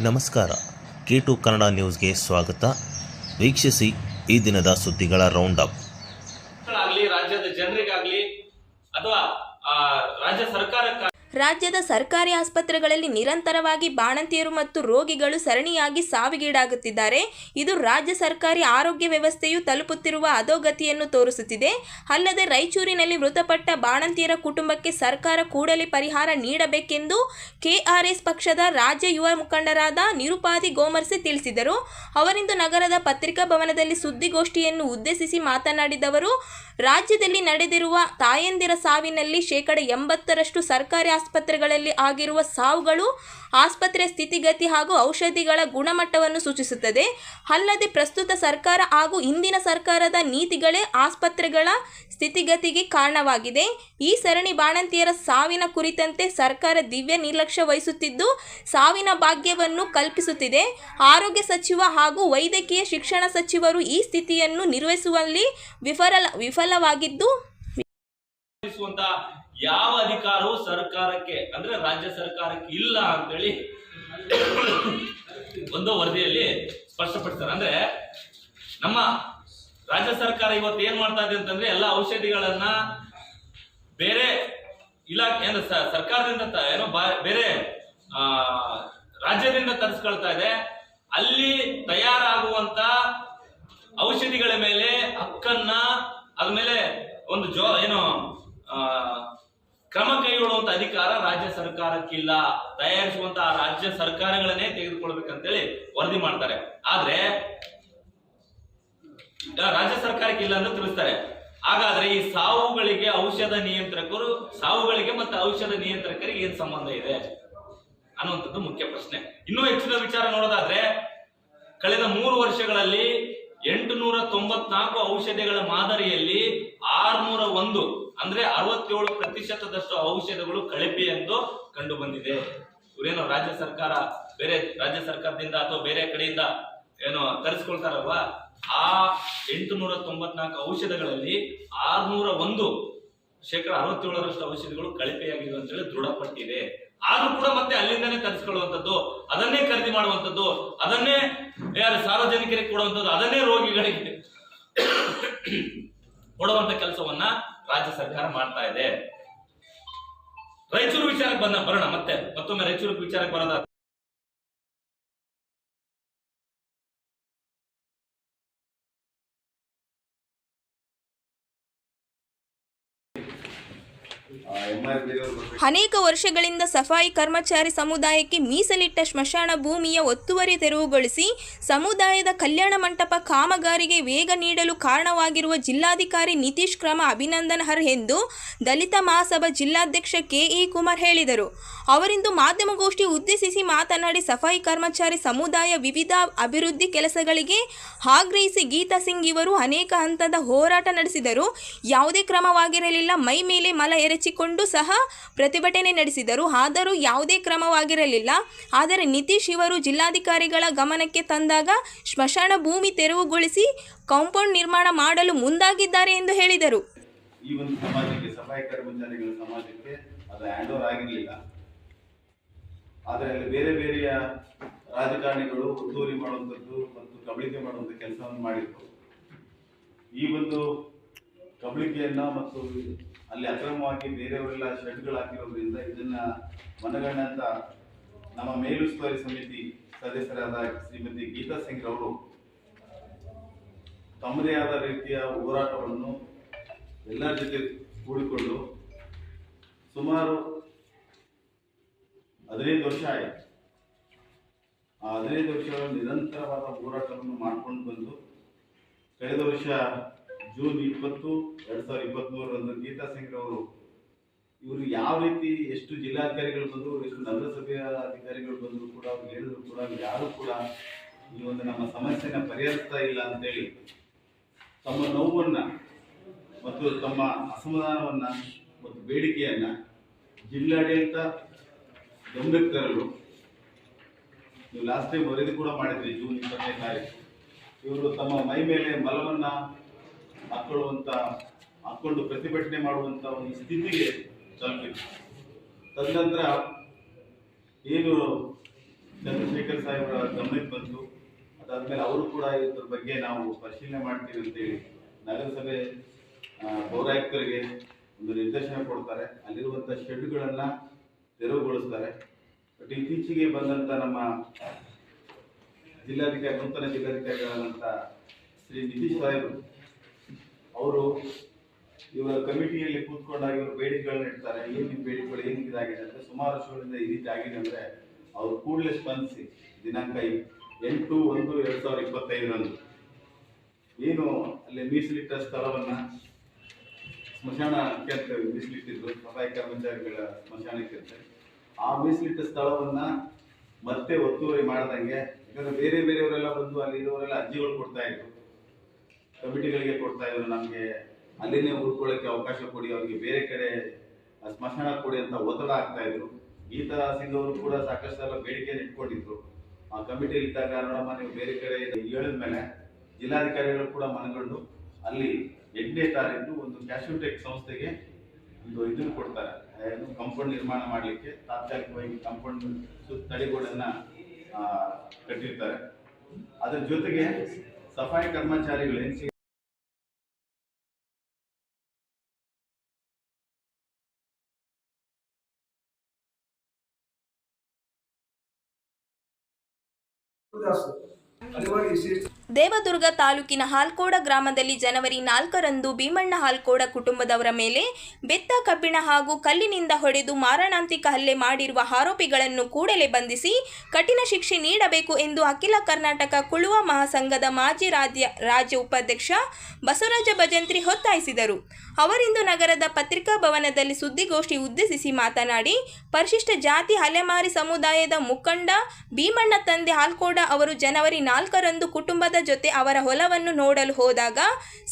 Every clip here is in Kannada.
ನಮಸ್ಕಾರ. K2 ಕನ್ನಡ ನ್ಯೂಸ್ಗೆ ಸ್ವಾಗತ. ವೀಕ್ಷಿಸಿ ಈ ದಿನದ ಸುದ್ದಿಗಳ ರೌಂಡ್ ಅಪ್. ರಾಜ್ಯದ ಜನರಿಗಾಗಲಿ ಅಥವಾ ರಾಜ್ಯ ಸರ್ಕಾರಕ್ಕೆ ರಾಜ್ಯದ ಸರ್ಕಾರಿ ಆಸ್ಪತ್ರೆಗಳಲ್ಲಿ ನಿರಂತರವಾಗಿ ಬಾಣಂತಿಯರು ಮತ್ತು ರೋಗಿಗಳು ಸರಣಿಯಾಗಿ ಸಾವಿಗೀಡಾಗುತ್ತಿದ್ದಾರೆ. ಇದು ರಾಜ್ಯ ಸರ್ಕಾರಿ ಆರೋಗ್ಯ ವ್ಯವಸ್ಥೆಯು ತಲುಪುತ್ತಿರುವ ಅಧೋಗತಿಯನ್ನು ತೋರಿಸುತ್ತಿದೆ. ಅಲ್ಲದೆ ರಾಯಚೂರಿನಲ್ಲಿ ಮೃತಪಟ್ಟ ಬಾಣಂತಿಯರ ಕುಟುಂಬಕ್ಕೆ ಸರ್ಕಾರ ಕೂಡಲೇ ಪರಿಹಾರ ನೀಡಬೇಕೆಂದು ಕೆಆರ್ಎಸ್ ಪಕ್ಷದ ರಾಜ್ಯ ಯುವ ಮುಖಂಡರಾದ ನಿರುಪಾದಿ ಗೋಮರ್ಸೆ ತಿಳಿಸಿದರು. ಅವರಿಂದು ನಗರದ ಪತ್ರಿಕಾ ಭವನದಲ್ಲಿ ಸುದ್ದಿಗೋಷ್ಠಿಯನ್ನು ಉದ್ದೇಶಿಸಿ ಮಾತನಾಡಿದವರು, ರಾಜ್ಯದಲ್ಲಿ ನಡೆದಿರುವ ತಾಯಂದಿರ ಸಾವಿನಲ್ಲಿ 80% ಸರ್ಕಾರಿ ಆಸ್ಪತ್ರೆಗಳಲ್ಲಿ ಆಗಿರುವ ಸಾವುಗಳು ಆಸ್ಪತ್ರೆಯ ಸ್ಥಿತಿಗತಿ ಹಾಗೂ ಔಷಧಿಗಳ ಗುಣಮಟ್ಟವನ್ನು ಸೂಚಿಸುತ್ತದೆ. ಅಲ್ಲದೆ ಪ್ರಸ್ತುತ ಸರ್ಕಾರ ಹಾಗೂ ಹಿಂದಿನ ಸರ್ಕಾರದ ನೀತಿಗಳೇ ಆಸ್ಪತ್ರೆಗಳ ಸ್ಥಿತಿಗತಿಗೆ ಕಾರಣವಾಗಿದೆ. ಈ ಸರಣಿ ಬಾಣಂತಿಯರ ಸಾವಿನ ಕುರಿತಂತೆ ಸರ್ಕಾರ ದಿವ್ಯ ನಿರ್ಲಕ್ಷ್ಯ ವಹಿಸುತ್ತಿದ್ದು ಸಾವಿನ ಭಾಗ್ಯವನ್ನು ಕಲ್ಪಿಸುತ್ತಿದೆ. ಆರೋಗ್ಯ ಸಚಿವ ಹಾಗೂ ವೈದ್ಯಕೀಯ ಶಿಕ್ಷಣ ಸಚಿವರು ಈ ಸ್ಥಿತಿಯನ್ನು ನಿರ್ವಹಿಸುವಲ್ಲಿ ವಿಫಲವಾಗಿದ್ದು ಯಾವ ಅಧಿಕಾರವೂ ಸರ್ಕಾರಕ್ಕೆ ಅಂದ್ರೆ ರಾಜ್ಯ ಸರ್ಕಾರಕ್ಕೆ ಇಲ್ಲ ಅಂತೇಳಿ ಒಂದು ವರದಿಯಲ್ಲಿ ಸ್ಪಷ್ಟಪಡಿಸ್ತಾರೆ. ಅಂದ್ರೆ ನಮ್ಮ ರಾಜ್ಯ ಸರ್ಕಾರ ಇವತ್ತು ಏನ್ ಮಾಡ್ತಾ ಇದೆ ಅಂತಂದ್ರೆ ಎಲ್ಲ ಔಷಧಿಗಳನ್ನ ಬೇರೆ ಇಲಾಖೆ ಸರ್ಕಾರದಿಂದ ಬೇರೆ ರಾಜ್ಯದಿಂದ ತರಿಸ್ಕೊಳ್ತಾ ಇದೆ. ಅಲ್ಲಿ ತಯಾರಾಗುವಂತ ಔಷಧಿಗಳ ಮೇಲೆ ಹಕ್ಕನ್ನ ಅದ್ಮೇಲೆ ಒಂದು ಕ್ರಮ ಕೈಗೊಳ್ಳುವಂತ ಅಧಿಕಾರ ರಾಜ್ಯ ಸರ್ಕಾರಕ್ಕಿಲ್ಲ. ತಯಾರಿಸುವಂತಹ ರಾಜ್ಯ ಸರ್ಕಾರಗಳನ್ನೇ ತೆಗೆದುಕೊಳ್ಬೇಕಂತೇಳಿ ವರದಿ ಮಾಡ್ತಾರೆ. ಆದ್ರೆ ರಾಜ್ಯ ಸರ್ಕಾರಕ್ಕೆ ಇಲ್ಲ ಅಂತ ತಿಳಿಸ್ತಾರೆ. ಹಾಗಾದ್ರೆ ಈ ಸಾವುಗಳಿಗೆ ಮತ್ತು ಔಷಧ ನಿಯಂತ್ರಕರಿಗೆ ಏನ್ ಸಂಬಂಧ ಇದೆ ಅನ್ನುವಂಥದ್ದು ಮುಖ್ಯ ಪ್ರಶ್ನೆ. ಇನ್ನೂ ಹೆಚ್ಚಿನ ವಿಚಾರ ನೋಡೋದಾದ್ರೆ ಕಳೆದ 3 ವರ್ಷಗಳಲ್ಲಿ 894 ಔಷಧಿಗಳ ಮಾದರಿಯಲ್ಲಿ 601 ಅಂದ್ರೆ 67% ಔಷಧಗಳು ಕಳಪೆ ಎಂದು ಕಂಡು ಬಂದಿದೆ. ಇವರೇನು ರಾಜ್ಯ ಸರ್ಕಾರದಿಂದ ಅಥವಾ ಬೇರೆ ಕಡೆಯಿಂದ ತರಿಸ್ಕೊಳ್ತಾರಲ್ವಾ, ಆ 894 ಔಷಧಗಳಲ್ಲಿ 601 67% ಔಷಧಿಗಳು ಕಳಪೆಯಾಗಿವೆ ಅಂತ ಹೇಳಿ ದೃಢಪಟ್ಟಿದೆ. ಆದ್ರೂ ಕೂಡ ಮತ್ತೆ ಅಲ್ಲಿಂದನೇ ತರಿಸ್ಕೊಳ್ಳುವಂಥದ್ದು, ಅದನ್ನೇ ಖರೀದಿ ಮಾಡುವಂಥದ್ದು, ಅದನ್ನೇ ಸಾರ್ವಜನಿಕರಿಗೆ ಕೊಡುವಂಥದ್ದು, ಅದನ್ನೇ ರೋಗಿಗಳಿಗೆ ಕೊಡುವಂತ ಕೆಲಸವನ್ನ ರಾಜ್ಯ ಸರ್ಕಾರ ಮಾಡ್ತಾ ಇದೆ. ರಾಯಚೂರು ವಿಚಾರಕ್ಕೆ ಬರೋಣ. ಮತ್ತೊಮ್ಮೆ ರಾಯಚೂರು ವಿಚಾರಕ್ಕೆ ಬರೋದಾದ್ರೆ ಅನೇಕ ವರ್ಷಗಳಿಂದ ಸಫಾಯಿ ಕರ್ಮಚಾರಿ ಸಮುದಾಯಕ್ಕೆ ಮೀಸಲಿಟ್ಟ ಸ್ಮಶಾನ ಭೂಮಿಯ ಒತ್ತುವರಿ ತೆರವುಗೊಳಿಸಿ ಸಮುದಾಯದ ಕಲ್ಯಾಣ ಮಂಟಪ ಕಾಮಗಾರಿಗೆ ವೇಗ ನೀಡಲು ಕಾರಣವಾಗಿರುವ ಜಿಲ್ಲಾಧಿಕಾರಿ ನಿತೀಶ್ ಕ್ರಮ ಅಭಿನಂದನಾರ್ಹ ಎಂದು ದಲಿತ ಮಹಾಸಭಾ ಜಿಲ್ಲಾಧ್ಯಕ್ಷ ಕೆಇ ಕುಮಾರ್ ಹೇಳಿದರು. ಅವರಿಂದು ಮಾಧ್ಯಮಗೋಷ್ಠಿ ಉದ್ದೇಶಿಸಿ ಮಾತನಾಡಿ, ಸಫಾಯಿ ಕರ್ಮಚಾರಿ ಸಮುದಾಯ ವಿವಿಧ ಅಭಿವೃದ್ಧಿ ಕೆಲಸಗಳಿಗೆ ಆಗ್ರಹಿಸಿ ಗೀತಾ ಸಿಂಗ್ ಇವರು ಅನೇಕ ಹಂತದ ಹೋರಾಟ ನಡೆಸಿದರು. ಯಾವುದೇ ಕ್ರಮವಾಗಿರಲಿಲ್ಲ. ಮೈ ಮೇಲೆ ಮಲ ಎರಚಿಕೊಂಡು ಸಹ ಪ್ರತಿಭಟನೆ ನಡೆಸಿದರು. ಆದರೂ ಯಾವುದೇ ಕ್ರಮವಾಗಿರಲಿಲ್ಲ. ಆದರೆ ನಿತೀಶ್ ಇವರು ಜಿಲ್ಲಾಧಿಕಾರಿಗಳ ಗಮನಕ್ಕೆ ತಂದಾಗ ಸ್ಮಶಾನ ಭೂಮಿ ತೆರವುಗೊಳಿಸಿ ಕಾಂಪೌಂಡ್ ನಿರ್ಮಾಣ ಮಾಡಲು ಮುಂದಾಗಿದ್ದಾರೆ ಎಂದು ಹೇಳಿದರು. ಈ ಒಂದು ಸಮಾಜಕ್ಕೆ, ಸಫಾಯಿ ಕರ್ಮಚಾರಿಗಳ ಸಮಾಜಕ್ಕೆ ಅದು ಹ್ಯಾಂಡ್ ಓವರ್ ಆಗಿರಲಿಲ್ಲ. ಆದರೆ ಅಲ್ಲಿ ಬೇರೆ ಬೇರೆಯ ರಾಜಕಾರಣಿಗಳು ಒತ್ತುವರಿ ಮಾಡುವಂಥದ್ದು ಮತ್ತು ಕಬಳಿಕೆ ಮಾಡುವಂಥ ಕೆಲಸವನ್ನು ಮಾಡಿದ್ರು. ಈ ಒಂದು ಕಬಳಿಕೆಯನ್ನ ಮತ್ತು ಅಲ್ಲಿ ಅಕ್ರಮವಾಗಿ ಬೇರೆಯವರೆಲ್ಲ ಶೆಡ್ಗಳು ಹಾಕಿರೋದ್ರಿಂದ ಇದನ್ನ ಮನಗಂಡಂತ ನಮ್ಮ ಮೇಲುಸ್ತುವಾರಿ ಸಮಿತಿ ಸದಸ್ಯರಾದ ಶ್ರೀಮತಿ ಗೀತಾ ಸಿಂಗ್ ಅವರು ತಮ್ಮದೇ ಆದ ರೀತಿಯ ಹೋರಾಟವನ್ನು ಎಲ್ಲರ ಜೊತೆ ಕೂಡಿಕೊಂಡು ಸುಮಾರು 15 ವರ್ಷ ಆಯಿತು. ಆ 15 ವರ್ಷಗಳ ನಿರಂತರವಾದ ಹೋರಾಟವನ್ನು ಮಾಡ್ಕೊಂಡು ಬಂದು ಕಳೆದ ವರ್ಷ ಜೂನ್ 20, 2023ರಂದು ಗೀತಾ ಸಿಂಗ್ ಅವರು ಇವರು ಯಾವ ರೀತಿ ಎಷ್ಟು ಜಿಲ್ಲಾಧಿಕಾರಿಗಳು ಬಂದರು, ಎಷ್ಟು ನಗರಸಭೆಯ ಅಧಿಕಾರಿಗಳು ಬಂದರೂ ಕೂಡ ಅವ್ರು ಹೇಳಿದ್ರು ಕೂಡ ಯಾರು ಕೂಡ ಈ ಒಂದು ನಮ್ಮ ಸಮಸ್ಯೆನ ಪರಿಹರಿಸ್ತಾ ಇಲ್ಲ ಅಂತೇಳಿ ತಮ್ಮ ನೋವನ್ನ ಮತ್ತು ತಮ್ಮ ಅಸಮಾಧಾನವನ್ನ ಮತ್ತು ಬೇಡಿಕೆಯನ್ನ ಜಿಲ್ಲಾಡಳಿತ ಗಮನಕ್ಕೆ ತರಲು ನೀವು ಲಾಸ್ಟ್ ಟೈಮ್ ವರದಿ ಕೂಡ ಮಾಡಿದ್ರಿ. ಜೂನ್ 25ನೇ ತಾರೀಕು ಇವರು ತಮ್ಮ ಮೈ ಮೇಲೆ ಮಲವನ್ನ ಹಾಕೊಂಡು ಪ್ರತಿಭಟನೆ ಮಾಡುವಂತ ಒಂದು ಸ್ಥಿತಿಗೆ ತಲುಪಿದ್ರು. ತದನಂತರ ಏನು ಚಂದ್ರಶೇಖರ್ ಸಾಹೇಬರ ಗಮನಕ್ಕೆ ಬಂತು. ಅದಾದ್ಮೇಲೆ ಅವರು ಕೂಡ ಇದ್ರ ಬಗ್ಗೆ ನಾವು ಪರಿಶೀಲನೆ ಮಾಡ್ತೀವಿ ಅಂತೇಳಿ ನಗರಸಭೆ ಪೌರಾಯುಕ್ತರಿಗೆ ಒಂದು ನಿರ್ದೇಶನ ಕೊಡ್ತಾರೆ. ಅಲ್ಲಿರುವಂಥ ಶೆಡ್ಗಳನ್ನು ತೆರವುಗೊಳಿಸ್ತಾರೆ. ಬಟ್ ಇತ್ತೀಚೆಗೆ ಬಂದಂಥ ನಮ್ಮ ಜಿಲ್ಲಾಧಿಕಾರಿ, ನೂತನ ಜಿಲ್ಲಾಧಿಕಾರಿಗಳಾದಂಥ ಶ್ರೀ ನಿತೀಶ್ ಸಾಹೇಬರು ಅವರು ಇವರ ಕಮಿಟಿಯಲ್ಲಿ ಕೂತ್ಕೊಂಡಾಗ ಇವರು ಬೇಡಿಕೆಗಳನ್ನ ಇಡ್ತಾರೆ. ಏನು ಬೇಡಿಕೆಗಳು ಏನು ಇದಾಗಿದೆ ಅಂದರೆ, ಸುಮಾರು ವರ್ಷಗಳಿಂದ ಈ ರೀತಿ ಆಗಿದೆ ಅಂದರೆ ಅವರು ಕೂಡಲೇ ಸ್ಪಂದಿಸಿ ದಿನಾಂಕ 8/1/2025 ಏನು ಅಲ್ಲಿ ಮೀಸಲಿಟ್ಟ ಸ್ಥಳವನ್ನು ಸ್ಮಶಾನಕ್ಕೆ ಅಂತ ಮೀಸಲಿಟ್ಟಿದ್ರು, ಸಫಾಯಿ ಕರ್ಮಚಾರಿಗಳ ಸ್ಮಶಾನಕ್ಕೆ ಅಂತ. ಆ ಮೀಸಲಿಟ್ಟ ಸ್ಥಳವನ್ನು ಮತ್ತೆ ಒತ್ತುವರಿ ಮಾಡ್ದಂಗೆ, ಯಾಕಂದ್ರೆ ಬೇರೆ ಬೇರೆಯವರೆಲ್ಲ ಬಂದು ಅಲ್ಲಿ ಇರೋರೆಲ್ಲ ಅರ್ಜಿಗಳು ಕೊಡ್ತಾ ಇದ್ರು, ಕಮಿಟಿಗಳಿಗೆ ಕೊಡ್ತಾ ಇದ್ರು, ನಮಗೆ ಅಲ್ಲಿನೇ ಉಳ್ಕೊಳ್ಳೋಕ್ಕೆ ಅವಕಾಶ ಕೊಡಿ, ಅವ್ರಿಗೆ ಬೇರೆ ಕಡೆ ಸ್ಮಶಾನ ಕೊಡಿ ಅಂತ ಒತ್ತಡ ಆಗ್ತಾ ಇದ್ರು. ಗೀತಾ ಸಿಂಗ್ ಅವರು ಕೂಡ ಸಾಕಷ್ಟು ಸಲ ಬೇಡಿಕೆಯನ್ನು ಇಟ್ಕೊಂಡಿದ್ರು. ಆ ಕಮಿಟಿಯಲ್ಲಿ ಇದ್ದಾಗ ನೋಡಮ್ಮ ನೀವು ಬೇರೆ ಕಡೆ ಹೇಳಿದ ಮೇಲೆ ಜಿಲ್ಲಾಧಿಕಾರಿಗಳು ಕೂಡ ಮನಗಂಡು ಅಲ್ಲಿ 8ನೇ ತಾರೀಕು ಒಂದು ಕ್ಯಾಶುಟೆಕ್ ಸಂಸ್ಥೆಗೆ ಒಂದು ಇದನ್ನು ಕೊಡ್ತಾರೆ, ಕಾಂಪೌಂಡ್ ನಿರ್ಮಾಣ ಮಾಡಲಿಕ್ಕೆ ತಾತ್ಕಾಲಿಕವಾಗಿ ಕಾಂಪೌಂಡ್ ತಡೆಗೋಡನ್ನ ಕಟ್ಟಿರ್ತಾರೆ. ಅದರ ಜೊತೆಗೆ ಸಫಾಯಿ ಕರ್ಮಚಾರಿಗಳು ದೇವದುರ್ಗ ತಾಲೂಕಿನ ಹಾಲ್ಕೋಡ ಗ್ರಾಮದಲ್ಲಿ ಜನವರಿ 4ರಂದು ಭೀಮಣ್ಣ ಹಾಲ್ಕೋಡ ಕುಟುಂಬದವರ ಮೇಲೆ ಬೆತ್ತ, ಕಬ್ಬಿಣ ಹಾಗೂ ಕಲ್ಲಿನಿಂದ ಹೊಡೆದು ಮಾರಣಾಂತಿಕ ಹಲ್ಲೆ ಮಾಡಿರುವ ಆರೋಪಿಗಳನ್ನು ಕೂಡಲೇ ಬಂಧಿಸಿ ಕಠಿಣ ಶಿಕ್ಷೆ ನೀಡಬೇಕು ಎಂದು ಅಖಿಲ ಕರ್ನಾಟಕ ಕುಳುವ ಮಹಾಸಂಘದ ಮಾಜಿ ರಾಜ್ಯ ಉಪಾಧ್ಯಕ್ಷ ಬಸವರಾಜ ಭಜಂತ್ರಿ ಒತ್ತಾಯಿಸಿದರು. ಅವರಿಂದು ನಗರದ ಪತ್ರಿಕಾ ಭವನದಲ್ಲಿ ಸುದ್ದಿಗೋಷ್ಠಿ ಉದ್ದೇಶಿಸಿ ಮಾತನಾಡಿ, ಪರಿಶಿಷ್ಟ ಜಾತಿ ಅಲೆಮಾರಿ ಸಮುದಾಯದ ಮುಖಂಡ ಭೀಮಣ್ಣ ತಂದೆ ಹಾಲ್ಕೋಡ ಅವರು ಜನವರಿ 4ರಂದು ಕುಟುಂಬದ ಜೊತೆ ಅವರ ಹೊಲವನ್ನು ನೋಡಲು ಹೋದಾಗ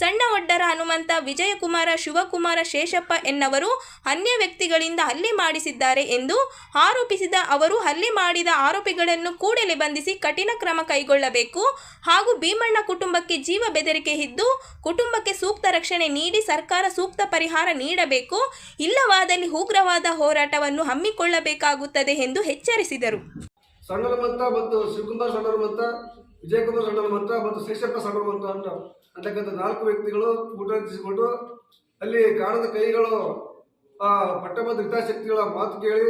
ಸಣ್ಣ ಒಡ್ಡರ ಹನುಮಂತ, ವಿಜಯಕುಮಾರ, ಶಿವಕುಮಾರ, ಶೇಷಪ್ಪ ಎನ್ನವರು ಅನ್ಯ ವ್ಯಕ್ತಿಗಳಿಂದ ಹಲ್ಲೆ ಮಾಡಿಸಿದ್ದಾರೆ ಎಂದು ಆರೋಪಿಸಿದ ಅವರು, ಹಲ್ಲೆ ಮಾಡಿದ ಆರೋಪಿಗಳನ್ನು ಕೂಡಲೇ ಬಂಧಿಸಿ ಕಠಿಣ ಕ್ರಮ ಕೈಗೊಳ್ಳಬೇಕು ಹಾಗೂ ಭೀಮಣ್ಣ ಕುಟುಂಬಕ್ಕೆ ಜೀವ ಬೆದರಿಕೆ ಇದ್ದು ಕುಟುಂಬಕ್ಕೆ ಸೂಕ್ತ ರಕ್ಷಣೆ ನೀಡಿ ಸರ್ಕಾರ ಸೂಕ್ತ ಪರಿಹಾರ ನೀಡಬೇಕು, ಇಲ್ಲವಾದಲ್ಲಿ ಉಗ್ರವಾದ ಹೋರಾಟವನ್ನು ಹಮ್ಮಿಕೊಳ್ಳಬೇಕಾಗುತ್ತದೆ ಎಂದು ಎಚ್ಚರಿಸಿದರು. ಸಣ್ಣ ಹನುಮಂತ ಮತ್ತು ಶಿವಕುಮಾರ್ ಸಣ್ಣ ಹನುಮಂತ, ವಿಜಯಕುಮಾರ್ ಸಣ್ಣ ಹನುಮಂತ ಮತ್ತು ಶೇಷಪ್ಪ ಸಣ್ಣ ಹನುಮಂತ ಅಂತಕ್ಕಂಥ 4 ವ್ಯಕ್ತಿಗಳು ಊಟ ಹಚ್ಚಿಸಿಕೊಂಡು ಅಲ್ಲಿ ಕಾಣದ ಕೈಗಳು ಪಟ್ಟಭದ್ರ ಹಿತಾಸಕ್ತಿಗಳ ಮಾತು ಕೇಳಿ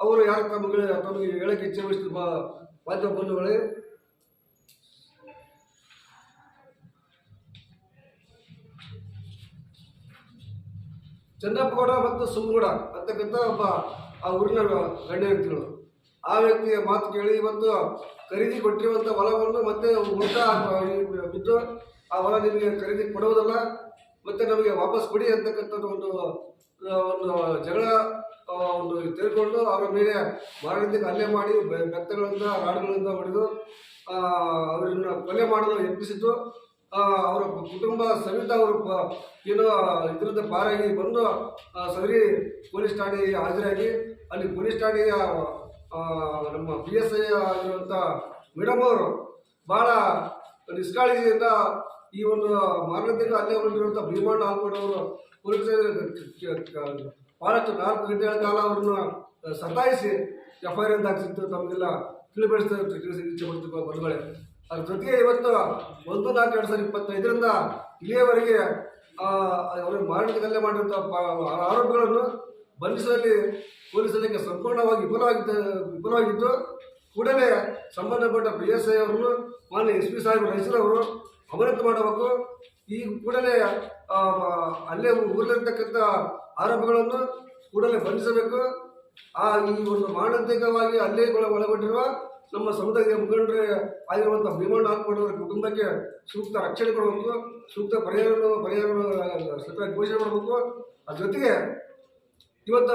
ಅವರು ಯಾರು ತಮಗೆ ಹೇಳಕ್ಕೆ ಇಚ್ಛೆ ವಹಿಸಿದ ಮಾಧ್ಯಮ ಬಂಧುಗಳೇ, ಚಂದಪ್ಪಗೌಡ ಮತ್ತು ಸುಮ್ಮಗೌಡ ಅಂತಕ್ಕಂಥ ಒಬ್ಬ ಆ ಊರಿನ ಗಣ್ಯ ವ್ಯಕ್ತಿಗಳು, ಆ ವ್ಯಕ್ತಿಯ ಮಾತು ಕೇಳಿ ಇವತ್ತು ಖರೀದಿ ಕೊಟ್ಟಿರುವಂಥ ಹೊಲವನ್ನು ಮತ್ತೆ ಉಲ್ಟಾ ಬಿದ್ದು ಆ ಹೊಲ ನಿಮಗೆ ಖರೀದಿ ಕೊಡುವುದಲ್ಲ ಮತ್ತೆ ನಮಗೆ ವಾಪಸ್ ಕೊಡಿ ಅಂತಕ್ಕಂಥದ್ದು ಒಂದು ಜಗಳ ತೆಗೆದುಕೊಂಡು ಅವರ ಮೇಲೆ ಮಾರಣಾಂತಿಕ ಹಲ್ಲೆ ಮಾಡಿ ಬೆತ್ತಗಳಿಂದ ರಾಡುಗಳಿಂದ ಹೊಡೆದು ಅವರನ್ನು ಕೊಲೆ ಮಾಡಲು ಯತ್ನಿಸಿದ್ದು. ಅವರ ಕುಟುಂಬ ಸಮೇತ ಅವರು ಏನೋ ಇದರಿಂದ ಪಾರಾಗಿ ಬಂದು ಸದರಿ ಪೊಲೀಸ್ ಠಾಣೆಗೆ ಹಾಜರಾಗಿ ಅಲ್ಲಿ ಪೊಲೀಸ್ ಠಾಣೆಯ ನಮ್ಮ PSI ಆಗಿರುವಂಥ ಮೇಡಮ್ ಅವರು ಭಾಳ ನಿಷ್ಕಾಳಜಿಯಿಂದ ಈ ಒಂದು ಮಾರಣಾಂತಿಕ ಹಲ್ಲೆ ಹೊಂದಿರುವಂಥ ಭೀಮಣ್ಣ ಹಾಲ್ಕೋಡವರು ಪೊಲೀಸರು ಭಾಳಷ್ಟು 4 ಗಂಟೆಗಳ ಕಾಲ ಅವರನ್ನು ಸತಾಯಿಸಿ FIR ಅಂತ ಹಾಕಿಸಿದ್ದು ತಮಗೆಲ್ಲ ತಿಳಿಸಿ ಬಂಧುಗಳೇ. ಅದ್ರ ಜೊತೆಗೆ ಇವತ್ತು 1/4/2025 ಇಲ್ಲಿಯವರೆಗೆ ಅವರು ಮಾರಣಾಂತಿಕ ಹಲ್ಲೆ ಮಾಡಿರುವಂಥ ಆರೋಪಿಗಳನ್ನು ಬಂಧಿಸುವಲ್ಲಿ ಪೊಲೀಸ್ ಇಲಾಖೆ ಸಂಪೂರ್ಣವಾಗಿ ವಿಫಲವಾಗಿದ್ದು ಕೂಡಲೇ ಸಂಬಂಧಪಟ್ಟ PSI ಅವರನ್ನು ಮಾನ್ಯ SP ಸಾಹೇಬರು ರೈಸರವರು ಅಮಾನತು ಮಾಡಬೇಕು. ಈ ಕೂಡಲೇ ಅಲ್ಲೇ ಊರಲ್ಲಿರ್ತಕ್ಕಂಥ ಆರೋಪಿಗಳನ್ನು ಕೂಡಲೇ ಬಂಧಿಸಬೇಕು. ಈ ಒಂದು ಮಾರಣಾಂತಿಕವಾಗಿ ಹಲ್ಲೆಗಳು ಒಳಗೊಂಡಿರುವ ನಮ್ಮ ಸಮುದಾಯದ ಮುಖಂಡರೇ ಆಗಿರುವಂಥ ಭೀಮಣ್ಣ ಹಾಲ್ಕೋಡವರ ಕುಟುಂಬಕ್ಕೆ ಸೂಕ್ತ ರಕ್ಷಣೆ ಕೊಡಬೇಕು, ಸೂಕ್ತ ಪರಿಹಾರ ಘೋಷಣೆ ಮಾಡಬೇಕು. ಅದ್ರ ಜೊತೆಗೆ ಇವತ್ತು